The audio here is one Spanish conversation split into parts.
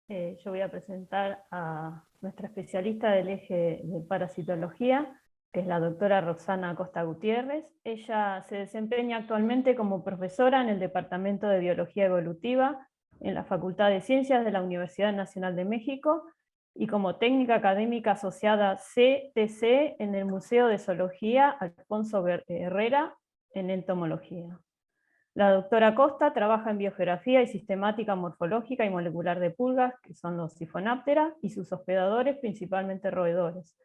Yo voy a presentar a nuestra especialista del eje de parasitología, que es la doctora Roxana Acosta Gutiérrez. Ella se desempeña actualmente como profesora en el Departamento de Biología Evolutiva en la Facultad de Ciencias de la Universidad Nacional de México y como técnica académica asociada CTC en el Museo de Zoología Alfonso Herrera en entomología. La doctora Costa trabaja en biogeografía y sistemática morfológica y molecular de pulgas, que son los Siphonaptera, y sus hospedadores, principalmente roedores,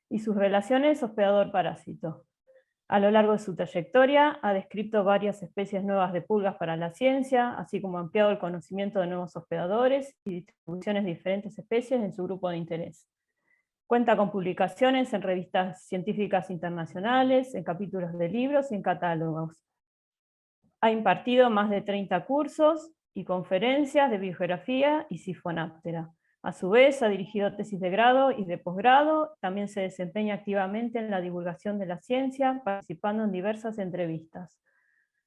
y sus relaciones hospedador-parásito. A lo largo de su trayectoria ha descrito varias especies nuevas de pulgas para la ciencia, así como ha ampliado el conocimiento de nuevos hospedadores y distribuciones de diferentes especies en su grupo de interés. Cuenta con publicaciones en revistas científicas internacionales, en capítulos de libros y en catálogos. Ha impartido más de 30 cursos y conferencias de biogeografía y Siphonaptera. A su vez, ha dirigido tesis de grado y de posgrado. También se desempeña activamente en la divulgación de la ciencia, participando en diversas entrevistas.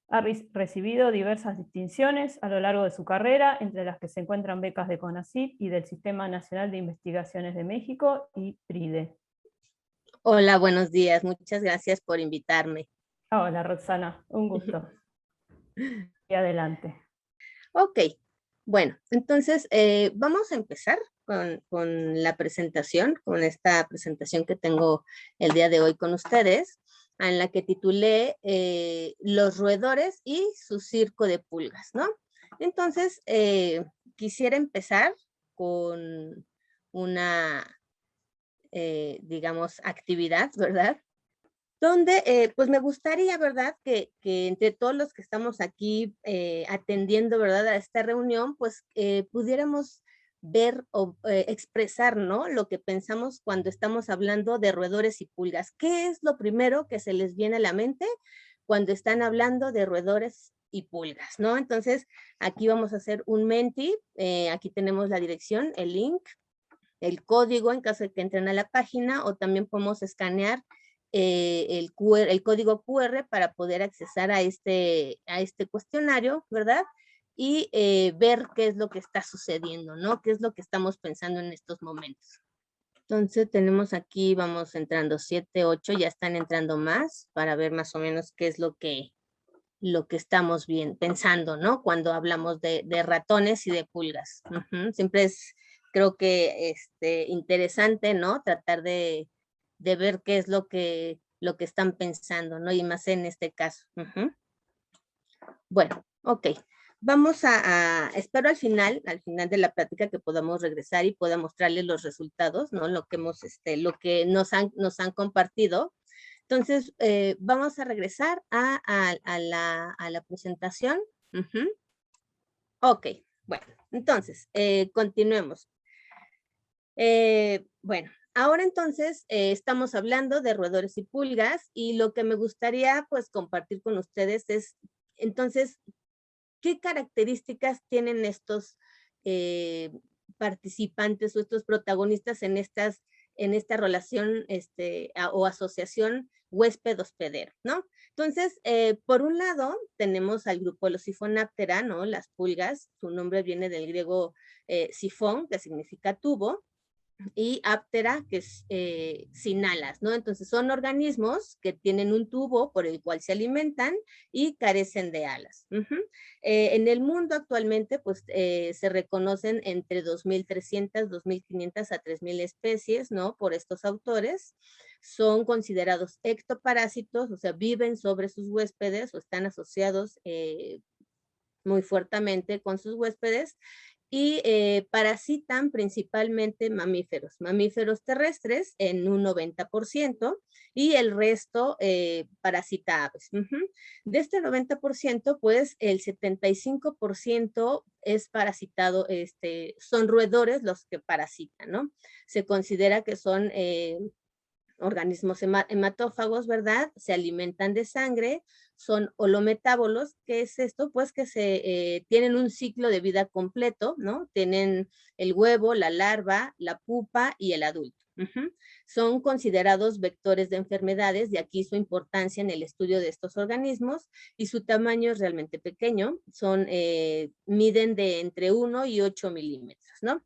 Ha recibido diversas distinciones a lo largo de su carrera, entre las que se encuentran becas de CONACYT y del Sistema Nacional de Investigaciones de México y PRIDE. Hola, buenos días. Muchas gracias por invitarme. Hola, Roxana. Un gusto. Y adelante. Ok, bueno, entonces vamos a empezar con la presentación, con esta presentación que tengo el día de hoy con ustedes, en la que titulé Los roedores y su circo de pulgas, ¿no? Entonces, quisiera empezar con una, digamos, actividad, ¿verdad? Donde pues me gustaría, ¿verdad? Que entre todos los que estamos aquí atendiendo, ¿verdad? A esta reunión, pues pudiéramos ver o expresar, ¿no? Lo que pensamos cuando estamos hablando de roedores y pulgas. ¿Qué es lo primero que se les viene a la mente cuando están hablando de roedores y pulgas, ¿no? Entonces, aquí vamos a hacer un Menti. Aquí tenemos la dirección, el link, el código en caso de que entren a la página, o también podemos escanear el código QR para poder accesar a este cuestionario, ¿verdad? Y ver qué es lo que está sucediendo, ¿no? ¿Qué es lo que estamos pensando en estos momentos? Entonces tenemos aquí, vamos entrando 7, 8, ya están entrando más para ver más o menos qué es lo que estamos bien pensando, ¿no? Cuando hablamos de ratones y de pulgas. Siempre es, creo que, interesante, ¿no? Tratar de ver qué es lo que están pensando, ¿no? Y más en este caso. Bueno, ok. Vamos espero al final de la plática que podamos regresar y pueda mostrarles los resultados, ¿no? Lo que hemos, lo que nos han compartido. Entonces, vamos a regresar a la presentación. Ok, bueno, entonces, continuemos. Bueno, ahora entonces estamos hablando de roedores y pulgas, y lo que me gustaría pues compartir con ustedes es, entonces, ¿qué características tienen estos participantes o estos protagonistas en esta relación o asociación huésped-hospedero, ¿no? Entonces, por un lado, tenemos al grupo de los Siphonaptera, ¿no? Las pulgas, su nombre viene del griego sifón, que significa tubo, y áptera, que es sin alas, ¿no? Entonces son organismos que tienen un tubo por el cual se alimentan y carecen de alas. En el mundo actualmente, pues se reconocen entre 2.300, 2.500 a 3.000 especies, ¿no? Por estos autores. Son considerados ectoparásitos, o sea, viven sobre sus huéspedes o están asociados muy fuertemente con sus huéspedes, y parasitan principalmente mamíferos terrestres en un 90%, y el resto parasita aves. De este 90%, pues el 75% es parasitado, son roedores los que parasitan, ¿no? Se considera que son organismos hematófagos, ¿verdad? Se alimentan de sangre, son holometábolos. ¿Qué es esto? Pues que tienen un ciclo de vida completo, ¿no? Tienen el huevo, la larva, la pupa y el adulto. Son considerados vectores de enfermedades, de aquí su importancia en el estudio de estos organismos, y su tamaño es realmente pequeño, miden de entre 1 y 8 milímetros, ¿no?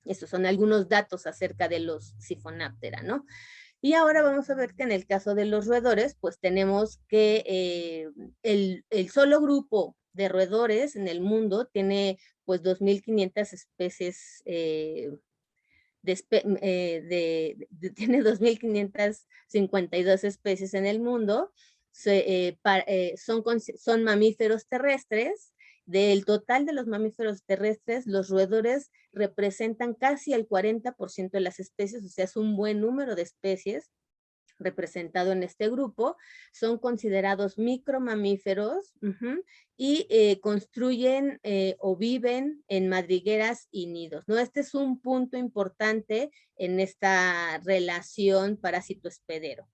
Estos son algunos datos acerca de los Siphonáptera, ¿no? Y ahora vamos a ver que en el caso de los roedores, pues tenemos que el solo grupo de roedores en el mundo tiene pues 2.500 especies, tiene 2.552 especies en el mundo, son mamíferos terrestres. Del total de los mamíferos terrestres, los roedores representan casi el 40% de las especies, o sea, es un buen número de especies representado en este grupo. Son considerados micromamíferos y construyen o viven en madrigueras y nidos, ¿no? Este es un punto importante en esta relación parásito-hospedero.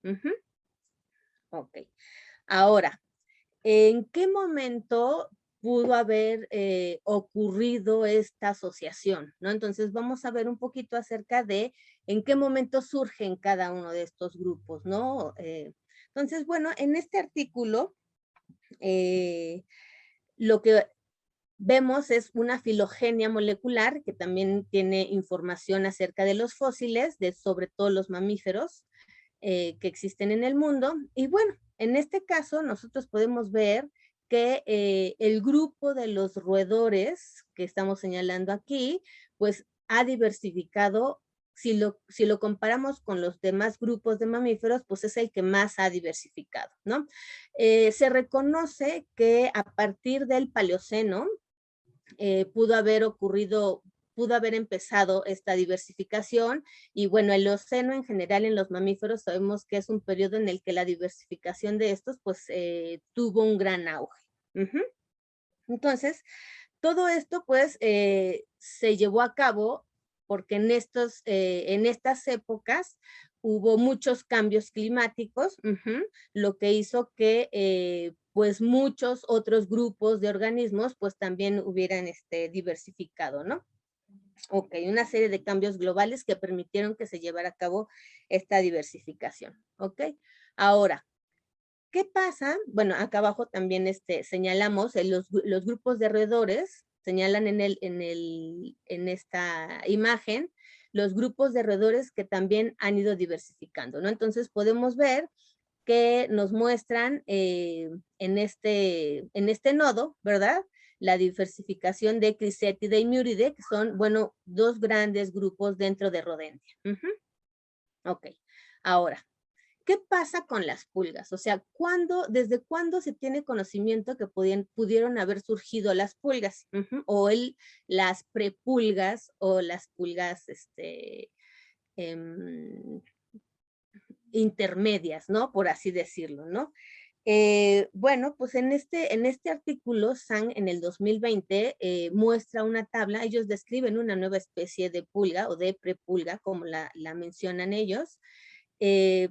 Ok. Ahora, ¿en qué momento pudo haber ocurrido esta asociación, ¿no? Entonces vamos a ver un poquito acerca de en qué momento surgen cada uno de estos grupos, ¿no? Entonces, bueno, en este artículo lo que vemos es una filogenia molecular que también tiene información acerca de los fósiles, sobre todo los mamíferos que existen en el mundo. Y bueno, en este caso nosotros podemos ver que el grupo de los roedores que estamos señalando aquí, pues ha diversificado. Si lo comparamos con los demás grupos de mamíferos, pues es el que más ha diversificado, ¿no? Se reconoce que a partir del Paleoceno pudo haber empezado esta diversificación. Y bueno, el Eoceno en general en los mamíferos sabemos que es un periodo en el que la diversificación de estos pues tuvo un gran auge. Entonces, todo esto pues se llevó a cabo porque en estas épocas hubo muchos cambios climáticos, lo que hizo que pues muchos otros grupos de organismos pues también hubieran diversificado, ¿no? Ok, una serie de cambios globales que permitieron que se llevara a cabo esta diversificación, ¿ok? Ahora, ¿qué pasa? Bueno, acá abajo también señalamos los grupos de roedores, señalan en esta imagen, los grupos de roedores que también han ido diversificando, ¿no? Entonces podemos ver que nos muestran en este nodo, ¿verdad? La diversificación de Crisetidae y Muridae, que son, bueno, dos grandes grupos dentro de Rodentia. Ok, ahora, ¿qué pasa con las pulgas? O sea, ¿desde cuándo se tiene conocimiento que pudieron haber surgido las pulgas? O las prepulgas o las pulgas intermedias, ¿no? Por así decirlo, ¿no? Bueno, pues en este artículo, Zhang en el 2020 muestra una tabla. Ellos describen una nueva especie de pulga o de prepulga, como la mencionan ellos, y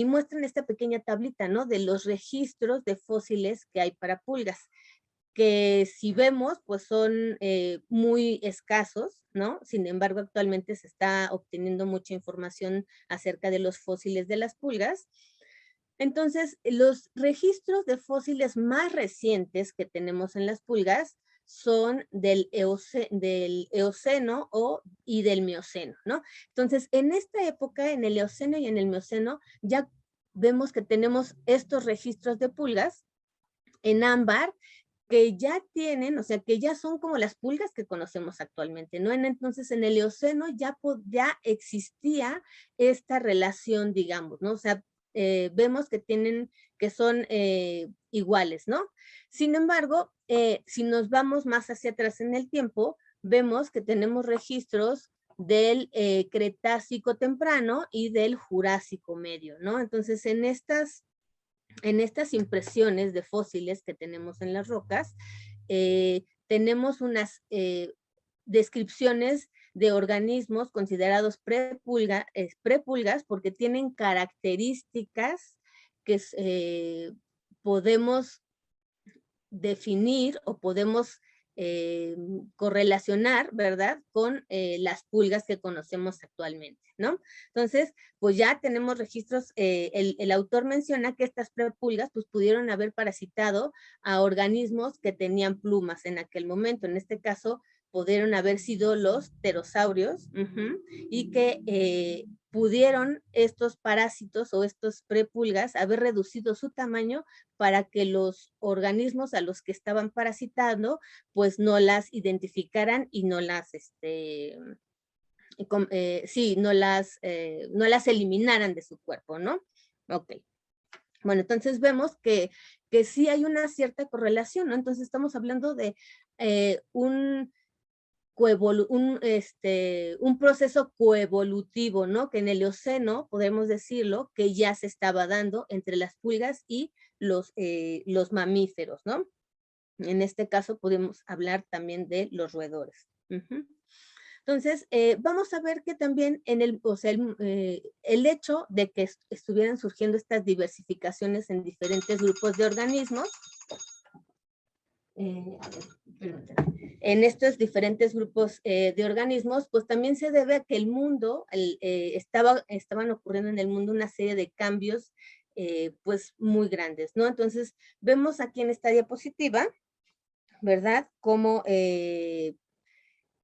muestran esta pequeña tablita, ¿no? De los registros de fósiles que hay para pulgas, que si vemos, pues son muy escasos, ¿no? Sin embargo, actualmente se está obteniendo mucha información acerca de los fósiles de las pulgas. Entonces, los registros de fósiles más recientes que tenemos en las pulgas son del Eoceno y del Mioceno, ¿no? Entonces, en esta época, en el Eoceno y en el Mioceno, ya vemos que tenemos estos registros de pulgas en ámbar que ya tienen, o sea, que ya son como las pulgas que conocemos actualmente, ¿no? Entonces, en el Eoceno ya existía esta relación, digamos, ¿no? O sea, vemos que son iguales, ¿no? Sin embargo, si nos vamos más hacia atrás en el tiempo, vemos que tenemos registros del Cretácico temprano y del Jurásico medio, ¿no? Entonces, en estas impresiones de fósiles que tenemos en las rocas, tenemos unas descripciones de organismos considerados prepulgas porque tienen características que podemos definir o podemos correlacionar, ¿verdad? Con las pulgas que conocemos actualmente, ¿no? Entonces, pues ya tenemos registros, el autor menciona que estas prepulgas pues pudieron haber parasitado a organismos que tenían plumas en aquel momento. En este caso, pudieron haber sido los pterosaurios, y que pudieron estos parásitos o estos prepulgas haber reducido su tamaño para que los organismos a los que estaban parasitando pues no las identificaran y no las, no las eliminaran de su cuerpo, ¿no? Ok. Bueno, entonces vemos que sí hay una cierta correlación, ¿no? Entonces estamos hablando de un proceso coevolutivo, ¿no? Que en el Eoceno, podemos decirlo, que ya se estaba dando entre las pulgas y los mamíferos, ¿no? En este caso podemos hablar también de los roedores. Entonces, vamos a ver que también el hecho de que estuvieran surgiendo estas diversificaciones en diferentes grupos de organismos, en estos diferentes grupos de organismos, pues también se debe a que el mundo, estaban ocurriendo en el mundo una serie de cambios pues muy grandes, ¿no? Entonces, vemos aquí en esta diapositiva, ¿verdad? Cómo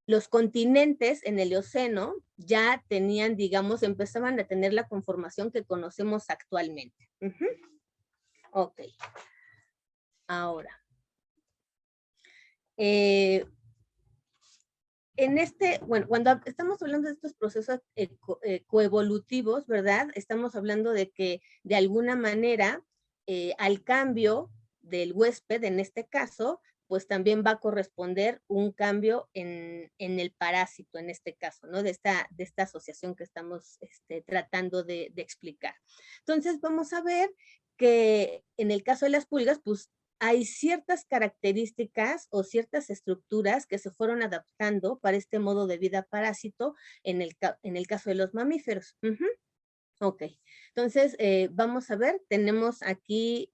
los continentes en el Eoceno ya tenían, digamos, empezaban a tener la conformación que conocemos actualmente. Ok. Ahora. Bueno, cuando estamos hablando de estos procesos coevolutivos, ¿verdad? Estamos hablando de que de alguna manera al cambio del huésped, en este caso, pues también va a corresponder un cambio en el parásito, en este caso, ¿no? De esta asociación que estamos tratando de explicar. Entonces, vamos a ver que en el caso de las pulgas, pues hay ciertas características o ciertas estructuras que se fueron adaptando para este modo de vida parásito en el caso de los mamíferos. Ok, entonces vamos a ver, tenemos aquí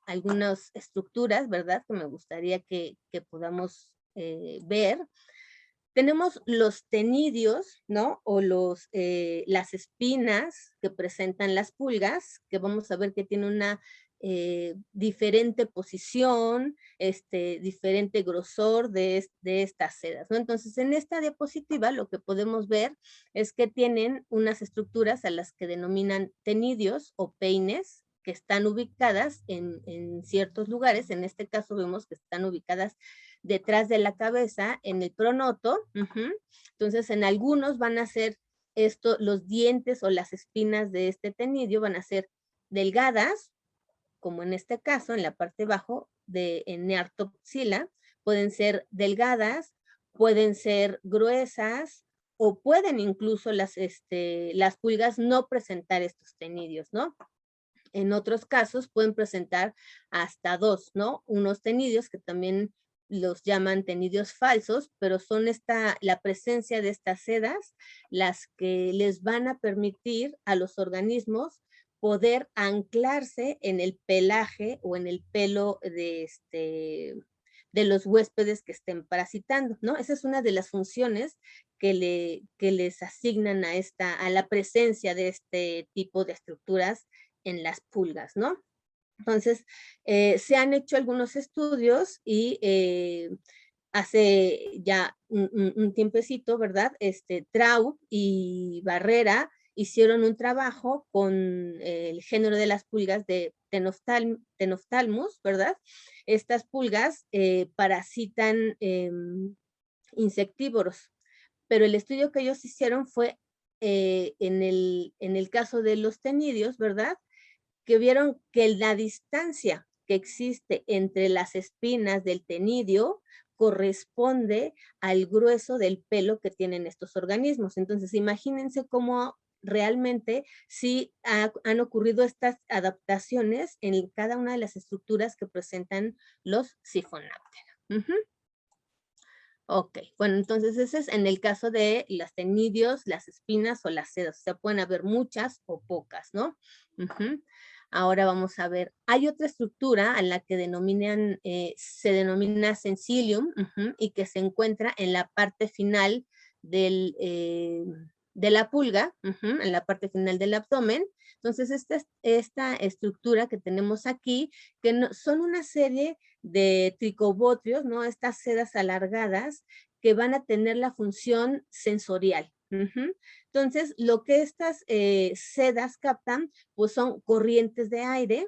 algunas estructuras, ¿verdad? Que me gustaría que podamos ver. Tenemos los tenidios, ¿no? O las espinas que presentan las pulgas, que vamos a ver que tiene una diferente posición, diferente grosor de estas sedas, ¿no? Entonces, en esta diapositiva lo que podemos ver es que tienen unas estructuras a las que denominan tenidios o peines, que están ubicadas en ciertos lugares. En este caso vemos que están ubicadas detrás de la cabeza en el pronoto. Entonces, en algunos van a ser los dientes o las espinas de este tenidio van a ser delgadas, como en este caso, en la parte bajo en Neartoxila, pueden ser delgadas, pueden ser gruesas, o pueden incluso las pulgas no presentar estos tenidios, ¿no? En otros casos pueden presentar hasta 2, ¿no? Unos tenidios que también los llaman tenidios falsos, pero son la presencia de estas sedas las que les van a permitir a los organismos poder anclarse en el pelaje o en el pelo de los huéspedes que estén parasitando, ¿no? Esa es una de las funciones que les asignan a la presencia de este tipo de estructuras en las pulgas, ¿no? Entonces, se han hecho algunos estudios y hace ya un tiempecito, ¿verdad? Traub y Barrera hicieron un trabajo con el género de las pulgas de Tenoftalmus, ¿verdad? Estas pulgas parasitan insectívoros, pero el estudio que ellos hicieron fue en el caso de los tenidios, ¿verdad? Que vieron que la distancia que existe entre las espinas del tenidio corresponde al grueso del pelo que tienen estos organismos. Entonces, imagínense cómo realmente sí han ocurrido estas adaptaciones en cada una de las estructuras que presentan los Siphonáptera. Ok, bueno, entonces ese es en el caso de los tenidios, las espinas o las sedas. O sea, pueden haber muchas o pocas, ¿no? Ahora vamos a ver, hay otra estructura a la que se denomina sensilium, y que se encuentra en la parte final de la pulga, en la parte final del abdomen. Entonces, esta estructura que tenemos aquí, que son una serie de tricobotrios, ¿no? Estas sedas alargadas que van a tener la función sensorial. Entonces, lo que estas sedas captan, pues son corrientes de aire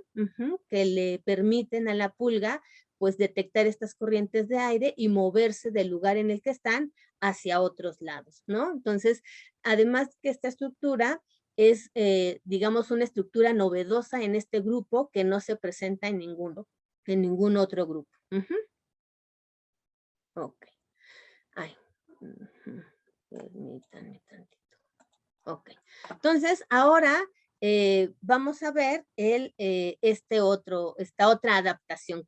que le permiten a la pulga, pues detectar estas corrientes de aire y moverse del lugar en el que están hacia otros lados, ¿no? Entonces, además que esta estructura es, digamos, una estructura novedosa en este grupo que no se presenta en ningún otro grupo. Ok. Ay. Permítanme tantito. Ok. Entonces, ahora vamos a ver esta otra adaptación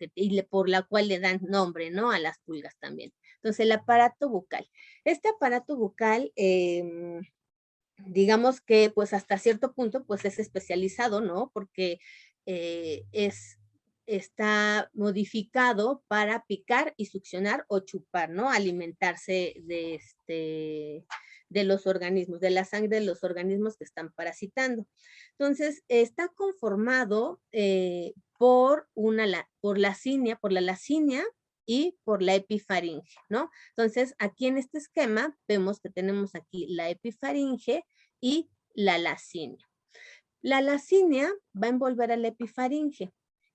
por la cual le dan nombre, ¿no? A las pulgas también. Entonces, el aparato bucal. Este aparato bucal, digamos que pues hasta cierto punto pues es especializado, ¿no? Porque está modificado para picar y succionar o chupar, ¿no? Alimentarse de los organismos, de la sangre de los organismos que están parasitando. Entonces, está conformado por la lacinia y por la epifaringe, ¿no? Entonces, aquí en este esquema vemos que tenemos aquí la epifaringe y la lacinia. La lacinia va a envolver a la epifaringe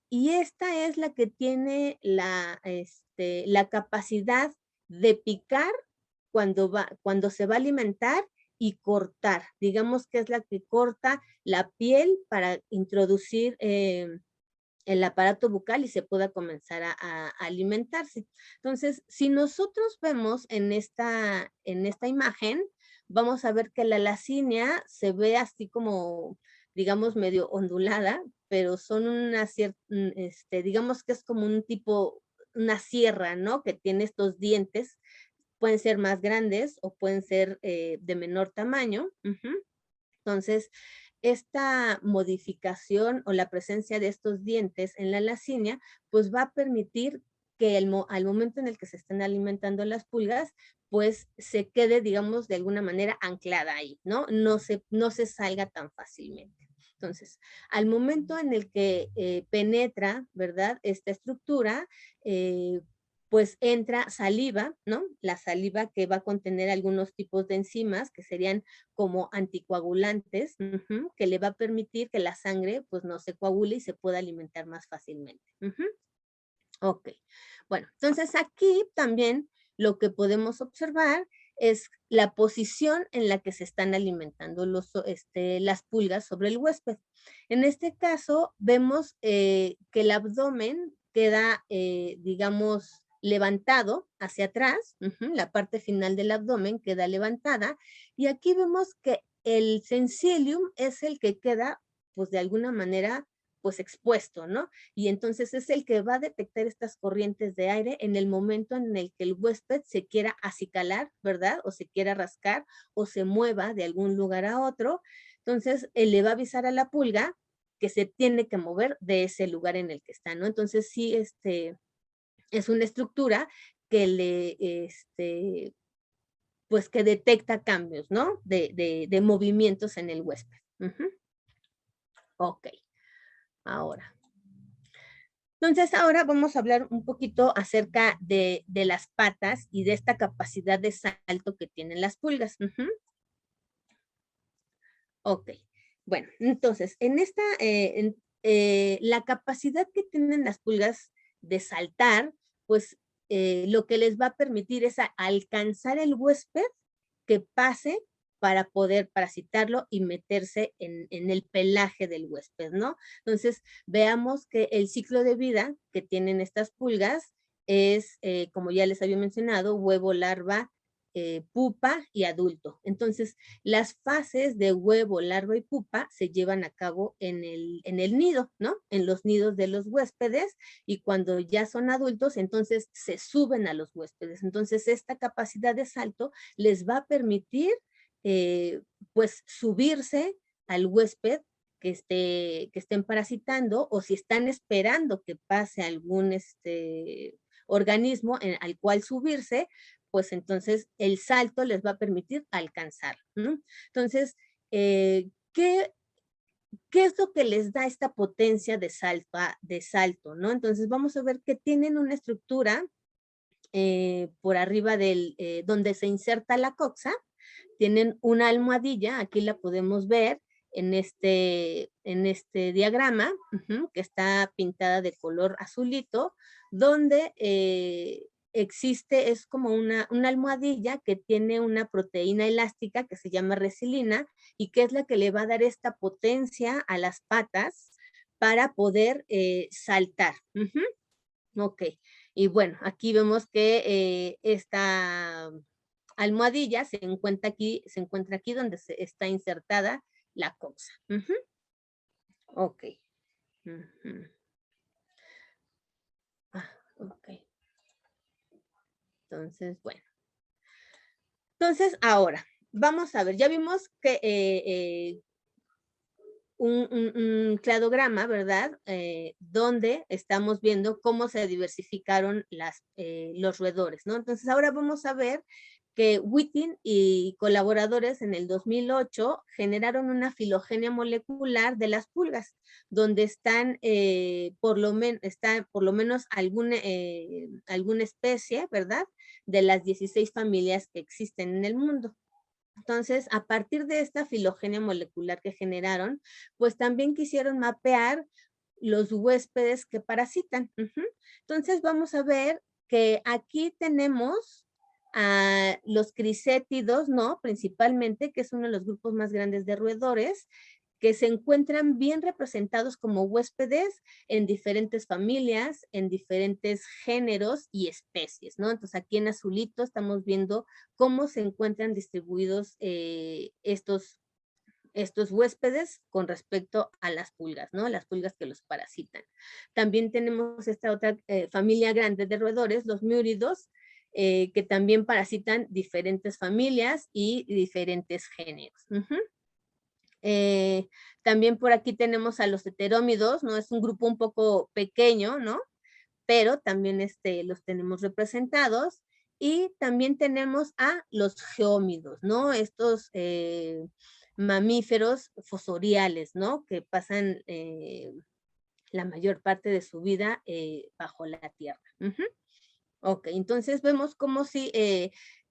y esta es la que tiene la capacidad de picar cuando se va a alimentar y cortar. Digamos que es la que corta la piel para introducir el aparato bucal y se pueda comenzar a alimentarse. Entonces, si nosotros vemos en esta imagen, vamos a ver que la lacinia se ve así como, digamos, medio ondulada, pero son digamos que es como un tipo, una sierra, ¿no? Que tiene estos dientes, pueden ser más grandes o pueden ser de menor tamaño. Entonces, esta modificación o la presencia de estos dientes en la lacinia, pues va a permitir que al momento en el que se estén alimentando las pulgas, pues se quede, digamos, de alguna manera anclada ahí, ¿no? No se salga tan fácilmente. Entonces, al momento en el que penetra, ¿verdad? Esta estructura, pues entra saliva, ¿no? La saliva que va a contener algunos tipos de enzimas que serían como anticoagulantes, que le va a permitir que la sangre pues no se coagule y se pueda alimentar más fácilmente. Ok, bueno, entonces aquí también lo que podemos observar es la posición en la que se están alimentando las pulgas sobre el huésped. En este caso vemos que el abdomen queda, digamos, levantado hacia atrás, la parte final del abdomen queda levantada, y aquí vemos que el sensilium es el que queda, pues de alguna manera, pues expuesto, ¿no? Y entonces es el que va a detectar estas corrientes de aire en el momento en el que el huésped se quiera acicalar, ¿verdad? O se quiera rascar o se mueva de algún lugar a otro. Entonces, él le va a avisar a la pulga que se tiene que mover de ese lugar en el que está, ¿no? Entonces, sí, es una estructura que pues que detecta cambios, ¿no? De movimientos en el huésped. Ok, ahora. Entonces, ahora vamos a hablar un poquito acerca de las patas y de esta capacidad de salto que tienen las pulgas. Ok, bueno, entonces, la capacidad que tienen las pulgas de saltar, pues lo que les va a permitir es alcanzar el huésped que pase para poder parasitarlo y meterse en el pelaje del huésped, ¿no? Entonces, veamos que el ciclo de vida que tienen estas pulgas es, como ya les había mencionado, huevo, larva, pupa y adulto. Entonces, las fases de huevo, larva y pupa se llevan a cabo en el nido, ¿no? En los nidos de los huéspedes, y cuando ya son adultos, entonces se suben a los huéspedes. Entonces, esta capacidad de salto les va a permitir, pues, subirse al huésped que estén parasitando, o si están esperando que pase algún organismo al cual subirse, pues entonces el salto les va a permitir alcanzar, ¿no? Entonces, ¿qué es lo que les da esta potencia de salto, ¿no? Entonces vamos a ver que tienen una estructura por arriba del, donde se inserta la coxa, tienen una almohadilla, aquí la podemos ver en este diagrama, que está pintada de color azulito, donde existe, es como una almohadilla que tiene una proteína elástica que se llama resilina y que es la que le va a dar esta potencia a las patas para poder saltar. Ok, y bueno, aquí vemos que esta almohadilla se encuentra aquí donde está insertada la coxa. Ok. Ok. Entonces, bueno. Entonces, ahora, vamos a ver, ya vimos que un cladograma, ¿verdad? Donde estamos viendo cómo se diversificaron los roedores, ¿no? Entonces, ahora vamos a ver que Whiting y colaboradores en el 2008 generaron una filogenia molecular de las pulgas, donde están por lo menos alguna especie, ¿verdad? De las 16 familias que existen en el mundo. Entonces, a partir de esta filogenia molecular que generaron, pues también quisieron mapear los huéspedes que parasitan. Entonces, vamos a ver que aquí tenemos a los crisétidos, ¿no? Principalmente, que es uno de los grupos más grandes de roedores, que se encuentran bien representados como huéspedes en diferentes familias, en diferentes géneros y especies, ¿no? Entonces aquí en azulito estamos viendo cómo se encuentran distribuidos estos huéspedes con respecto a las pulgas, ¿no? Las pulgas que los parasitan. También tenemos esta otra familia grande de roedores, los miúridos, que también parasitan diferentes familias y diferentes géneros. También por aquí tenemos a los heterómidos, ¿no? Es un grupo un poco pequeño, ¿no? Pero también los tenemos representados. Y también tenemos a los geómidos, ¿no? Estos mamíferos fosoriales, ¿no? Que pasan la mayor parte de su vida bajo la tierra. Ok, entonces vemos como si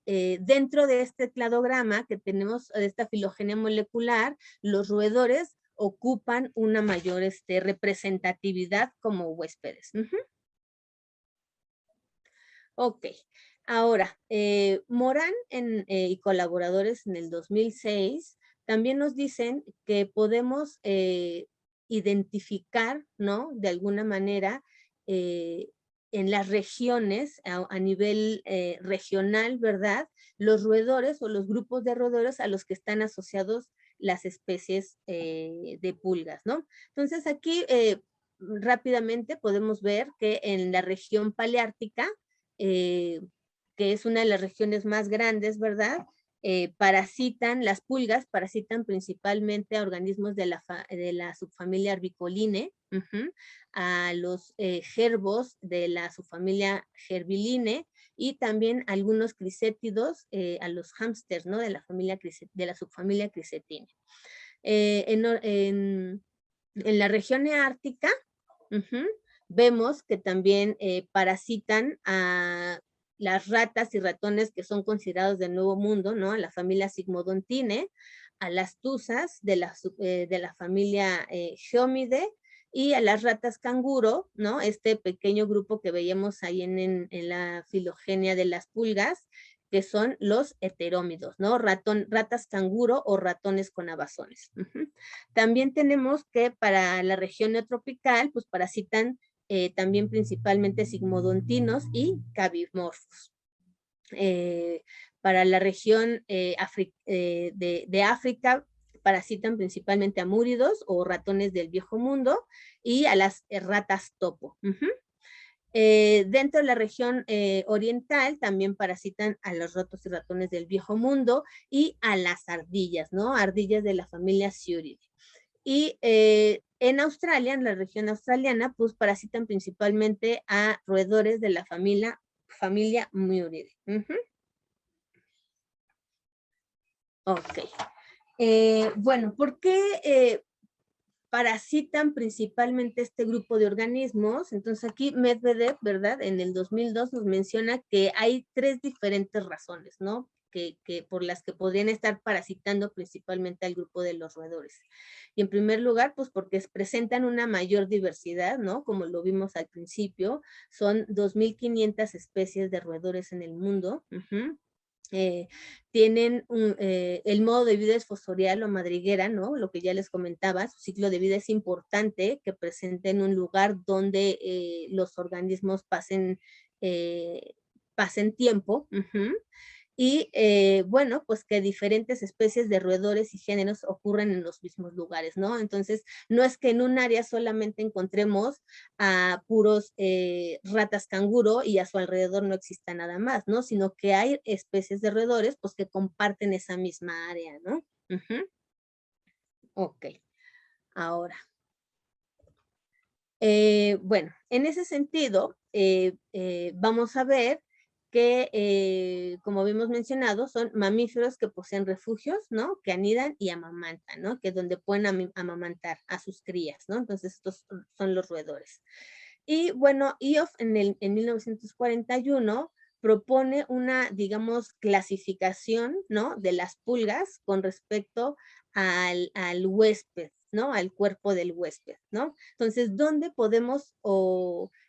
dentro de este cladograma que tenemos de esta filogenia molecular, los roedores ocupan una mayor representatividad como huéspedes. Ok, ahora, Morán y colaboradores en el 2006 también nos dicen que podemos identificar, ¿no? De alguna manera, en las regiones, a nivel regional, ¿verdad? Los roedores o los grupos de roedores a los que están asociados las especies de pulgas, ¿no? Entonces aquí rápidamente podemos ver que en la región paleártica, que es una de las regiones más grandes, ¿verdad? Las pulgas parasitan principalmente a organismos de la subfamilia Arbicoline, a los gerbos de la subfamilia Gerbiline y también algunos crisétidos, a los hámsters, ¿no? De la subfamilia Crisetine. En la región neártica, vemos que también parasitan a las ratas y ratones que son considerados del Nuevo Mundo, ¿no? A la familia Sigmodontine, a las tuzas de la familia Geomide y a las ratas canguro, ¿no? Este pequeño grupo que veíamos ahí en la filogenia de las pulgas, que son los heterómidos, ¿no? Ratas canguro o ratones con abazones. También tenemos que para la región neotropical, pues parasitan también principalmente sigmodontinos y cabimorfos. Para la región de África parasitan principalmente a múridos o ratones del viejo mundo y a las ratas topo. Dentro de la región oriental también parasitan a los ratos y ratones del viejo mundo y a las ardillas, ¿no? Ardillas de la familia Ciuridae. Y en Australia, en la región australiana, pues parasitan principalmente a roedores de la familia Muridae. Ok. Bueno, ¿por qué parasitan principalmente este grupo de organismos. Entonces aquí Medvedev, ¿verdad? En el 2002 nos menciona que hay 3 diferentes razones, ¿no? Por las que podrían estar parasitando principalmente al grupo de los roedores. Y en primer lugar, pues porque presentan una mayor diversidad, ¿no? Como lo vimos al principio, son 2.500 especies de roedores en el mundo. Tienen el modo de vida es fosorial o madriguera, ¿no? Lo que ya les comentaba, su ciclo de vida es importante que presenten un lugar donde los organismos pasen tiempo. Y bueno, pues que diferentes especies de roedores y géneros ocurren en los mismos lugares, ¿no? Entonces, no es que en un área solamente encontremos a puros ratas canguro y a su alrededor no exista nada más, ¿no? Sino que hay especies de roedores, pues que comparten esa misma área, ¿no? Ok, ahora. Bueno, en ese sentido, vamos a ver que, como habíamos mencionado, son mamíferos que poseen refugios, ¿no? Que anidan y amamantan, ¿no? Que es donde pueden amamantar a sus crías, ¿no? Entonces, estos son los roedores. Y bueno, Ioff en 1941 propone una, digamos, clasificación, ¿no? De las pulgas con respecto al huésped, ¿no? Al cuerpo del huésped, ¿no? Entonces, ¿dónde podemos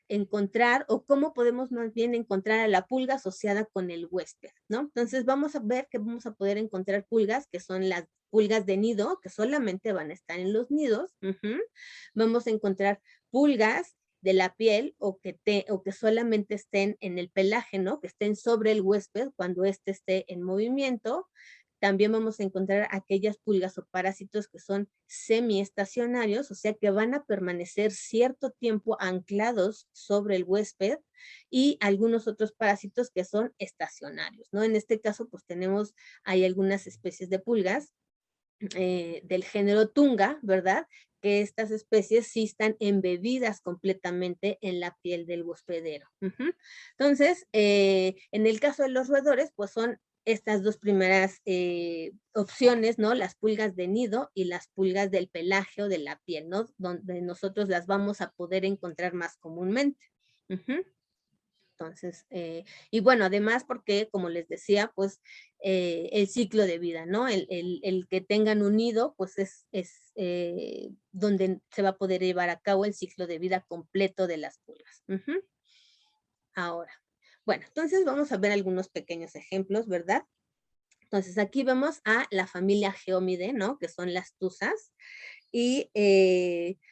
encontrar o cómo podemos más bien encontrar a la pulga asociada con el huésped, ¿no? Entonces, vamos a ver que vamos a poder encontrar pulgas que son las pulgas de nido, que solamente van a estar en los nidos. Vamos a encontrar pulgas de la piel o que solamente estén en el pelaje, ¿no? Que estén sobre el huésped cuando éste esté en movimiento. También vamos a encontrar aquellas pulgas o parásitos que son semiestacionarios, o sea que van a permanecer cierto tiempo anclados sobre el huésped, y algunos otros parásitos que son estacionarios, ¿no? En este caso, pues hay algunas especies de pulgas del género Tunga, ¿verdad? Que estas especies sí están embebidas completamente en la piel del hospedero. Entonces, en el caso de los roedores, pues son estas 2 primeras opciones, ¿no? Las pulgas de nido y las pulgas del pelaje o de la piel, ¿no? Donde nosotros las vamos a poder encontrar más comúnmente. Entonces, y bueno, además porque, como les decía, pues el ciclo de vida, ¿no? El que tengan un nido, pues es donde se va a poder llevar a cabo el ciclo de vida completo de las pulgas. Ahora, bueno, entonces vamos a ver algunos pequeños ejemplos, ¿verdad? Entonces aquí vemos a la familia Geomidae, ¿no? Que son las tuzas. Y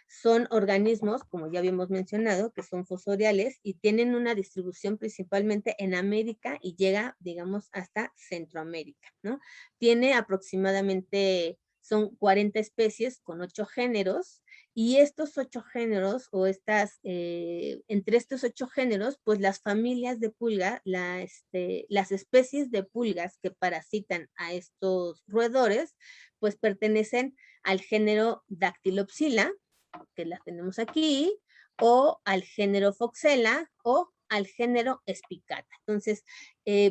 son organismos, como ya habíamos mencionado, que son fosoriales y tienen una distribución principalmente en América y llega, digamos, hasta Centroamérica, ¿no? Tiene aproximadamente, son 40 especies con 8 géneros, y estos 8 géneros o entre estos 8 géneros, pues las familias de pulga, las especies de pulgas que parasitan a estos roedores, pues pertenecen al género Dactylopsila, que la tenemos aquí, o al género Foxella, o al género Spicata. Entonces,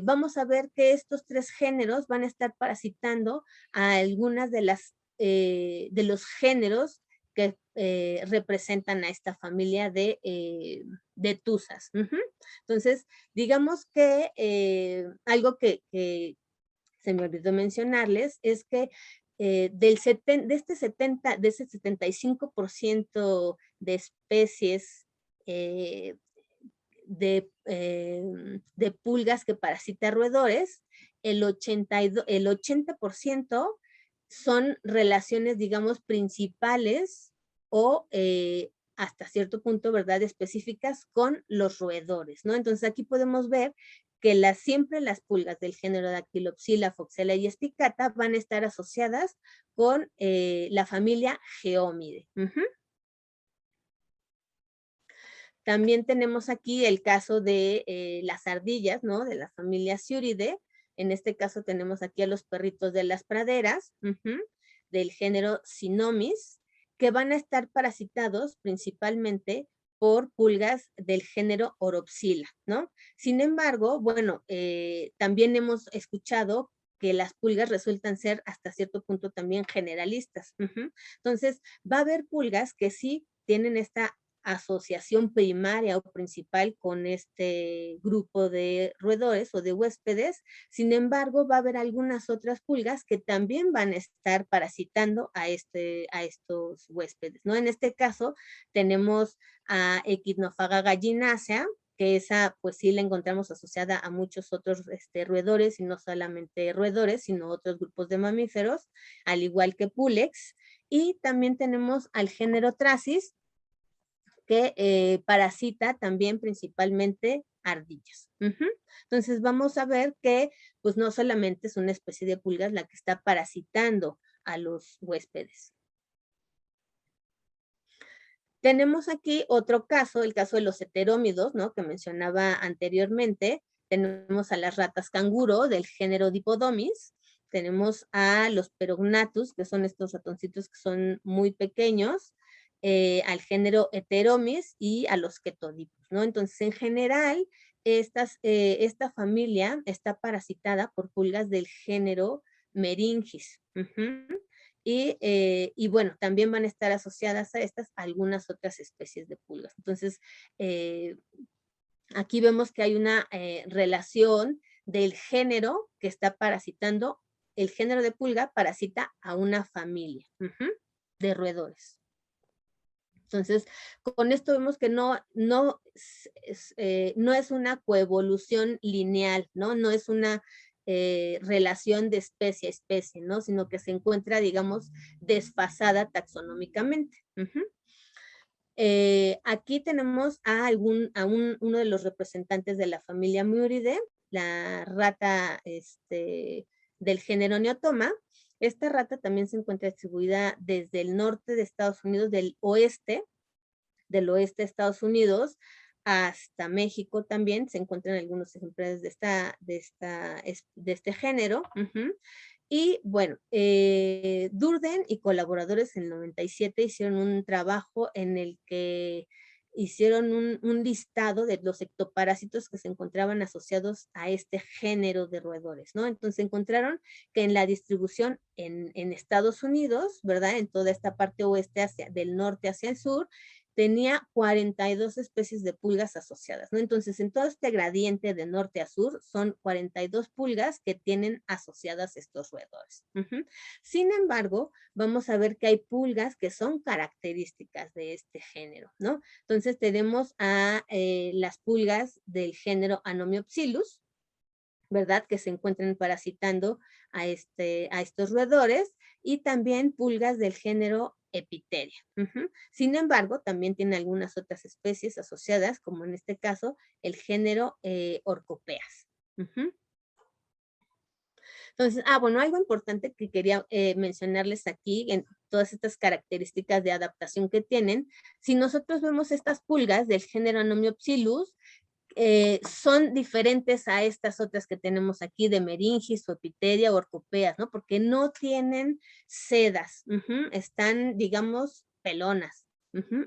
vamos a ver que estos 3 géneros van a estar parasitando a algunas de los géneros que representan a esta familia de tuzas. Entonces, digamos que algo que se me olvidó mencionarles es que de ese 75% de especies de pulgas que parasitan roedores, el 80% son relaciones, digamos, principales o hasta cierto punto, ¿verdad?, específicas con los roedores, ¿no? Entonces aquí podemos ver que siempre las pulgas del género Dactylopsila, Foxella y Spicata van a estar asociadas con la familia Geomidae. También tenemos aquí el caso de las ardillas, ¿no? De la familia Ciuridae. En este caso tenemos aquí a los perritos de las praderas, del género Cynomys, que van a estar parasitados principalmente por pulgas del género Oropsila, ¿no? Sin embargo, bueno, también hemos escuchado que las pulgas resultan ser hasta cierto punto también generalistas. Entonces, va a haber pulgas que sí tienen esta asociación primaria o principal con este grupo de roedores o de huéspedes. Sin embargo, va a haber algunas otras pulgas que también van a estar parasitando a estos huéspedes, ¿no? En este caso, tenemos a Echidnophaga gallinacea, que esa pues sí la encontramos asociada a muchos otros roedores, y no solamente roedores, sino otros grupos de mamíferos, al igual que Pulex. Y también tenemos al género Tracis, que parasita también principalmente ardillas. Entonces vamos a ver que pues no solamente es una especie de pulgas la que está parasitando a los huéspedes. Tenemos aquí otro caso, el caso de los heterómidos, ¿no? Que mencionaba anteriormente. Tenemos a las ratas canguro del género Dipodomis. Tenemos a los Perognathus, que son estos ratoncitos que son muy pequeños, al género Heteromis y a los Ketodipus, ¿no? Entonces, en general, esta familia está parasitada por pulgas del género Meringis. Y bueno, también van a estar asociadas a estas algunas otras especies de pulgas. Entonces, aquí vemos que hay una relación del género que está parasitando, el género de pulga parasita a una familia de roedores. Entonces, con esto vemos que no es una coevolución lineal, ¿no? No es una relación de especie a especie, ¿no? Sino que se encuentra, digamos, desfasada taxonómicamente. Aquí tenemos a uno de los representantes de la familia Muridae, la rata del género Neotoma. Esta rata también se encuentra distribuida desde el norte de Estados Unidos, del oeste de Estados Unidos, hasta México también. Se encuentran algunos ejemplares de este género. Y bueno, Durden y colaboradores en el 97 hicieron un trabajo en el que hicieron un listado de los ectoparásitos que se encontraban asociados a este género de roedores, ¿no? Entonces encontraron que en la distribución en Estados Unidos, ¿verdad? En toda esta parte oeste, del norte hacia el sur, tenía 42 especies de pulgas asociadas, ¿no? Entonces, en todo este gradiente de norte a sur, son 42 pulgas que tienen asociadas estos roedores. Sin embargo, vamos a ver que hay pulgas que son características de este género, ¿no? Entonces, tenemos a las pulgas del género Anomiopsilus, ¿verdad? Que se encuentran parasitando a estos roedores, y también pulgas del género Epiteria. Sin embargo, también tiene algunas otras especies asociadas, como en este caso, el género Orcopeas. Entonces, bueno, algo importante que quería mencionarles aquí, en todas estas características de adaptación que tienen, si nosotros vemos estas pulgas del género Anomiopsilus, son diferentes a estas otras que tenemos aquí de Meringis o Epiteria o Orcopeas, ¿no? Porque no tienen sedas, están, digamos, pelonas.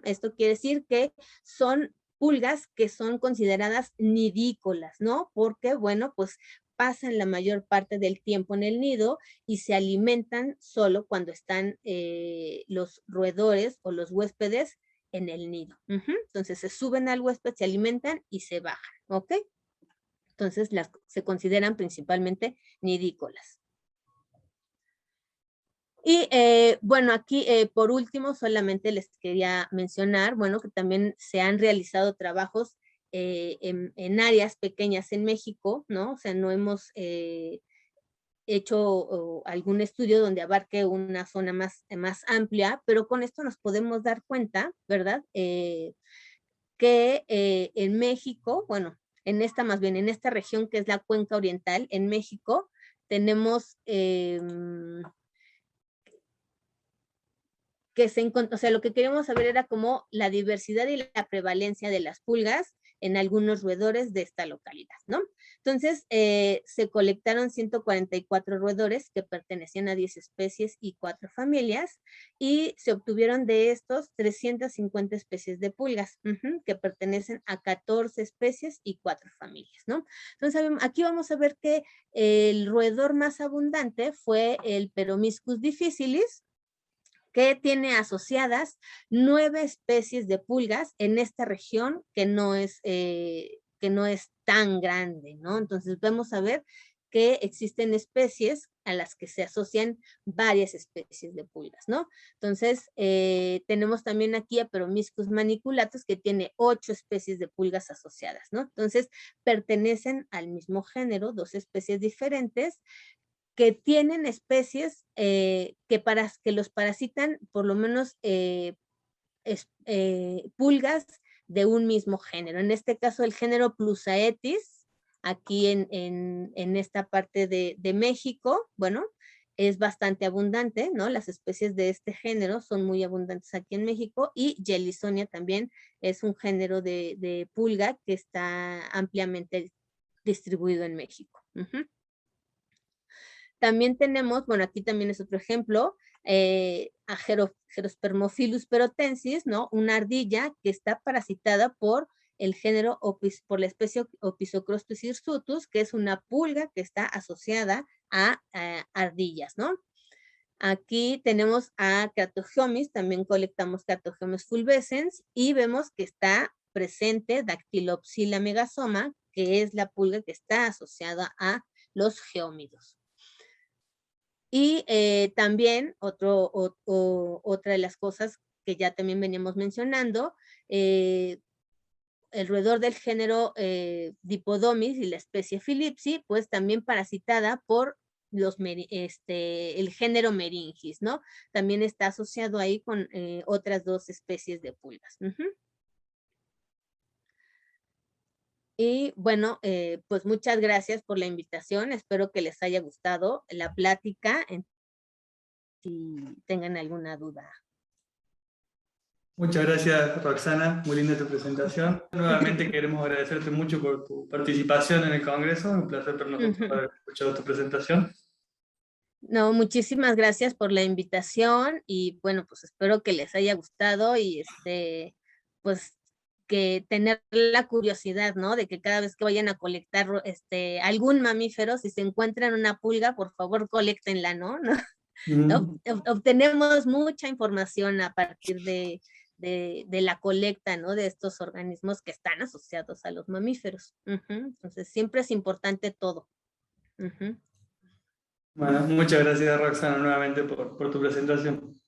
Esto quiere decir que son pulgas que son consideradas nidícolas, ¿no? Porque, bueno, pues pasan la mayor parte del tiempo en el nido y se alimentan solo cuando están los roedores o los huéspedes en el nido. Entonces se suben al huésped, se alimentan y se bajan, ¿ok? Entonces se consideran principalmente nidícolas. Y bueno, aquí por último solamente les quería mencionar, bueno, que también se han realizado trabajos en áreas pequeñas en México, ¿no? O sea, no hemos hecho algún estudio donde abarque una zona más amplia, pero con esto nos podemos dar cuenta, ¿verdad? Que en México, bueno, en esta región que es la Cuenca Oriental, en México, tenemos o sea, lo que queríamos saber era como la diversidad y la prevalencia de las pulgas en algunos roedores de esta localidad, ¿no? Entonces, se colectaron 144 roedores que pertenecían a 10 especies y 4 familias, y se obtuvieron de estos 350 especies de pulgas, que pertenecen a 14 especies y 4 familias, ¿no? Entonces, aquí vamos a ver que el roedor más abundante fue el Peromyscus difficilis, que tiene asociadas 9 especies de pulgas en esta región que no es tan grande, ¿no? Entonces vamos a ver que existen especies a las que se asocian varias especies de pulgas, ¿no? Entonces, tenemos también aquí a Peromyscus maniculatus, que tiene 8 especies de pulgas asociadas, ¿no? Entonces, pertenecen al mismo género, 2 especies diferentes, que tienen especies que los parasitan por lo menos pulgas de un mismo género. En este caso, el género Plusaetis, aquí en esta parte de México, bueno, es bastante abundante, ¿no? Las especies de este género son muy abundantes aquí en México, y Jellisonia también es un género de pulga que está ampliamente distribuido en México. También tenemos, bueno, aquí también es otro ejemplo, a Gerospermophilus perotensis, ¿no? Una ardilla que está parasitada por el género, por la especie Opisocrostus hirsutus, que es una pulga que está asociada a ardillas, ¿no? Aquí tenemos a Cratogeomis, también colectamos Cratogeomis fulvescens, y vemos que está presente Dactylopsila megasoma, que es la pulga que está asociada a los geómidos. Y también otra de las cosas que ya también veníamos mencionando, el roedor del género Dipodomis y la especie Philipsi, pues también parasitada por el género Meringis, ¿no? También está asociado ahí con otras 2 especies de pulgas. Y bueno, pues muchas gracias por la invitación. Espero que les haya gustado la plática. Si tengan alguna duda. Muchas gracias, Roxana. Muy linda tu presentación. Nuevamente queremos agradecerte mucho por tu participación en el Congreso. Un placer para nosotros haber escuchado tu presentación. No, muchísimas gracias por la invitación, y bueno, pues espero que les haya gustado, y pues que tener la curiosidad, ¿no? De que cada vez que vayan a colectar algún mamífero, si se encuentran una pulga, por favor, coléctenla, ¿no? Obtenemos mucha información a partir de la colecta, ¿no? De estos organismos que están asociados a los mamíferos. Entonces, siempre es importante todo. Bueno, muchas gracias, Roxana, nuevamente por tu presentación.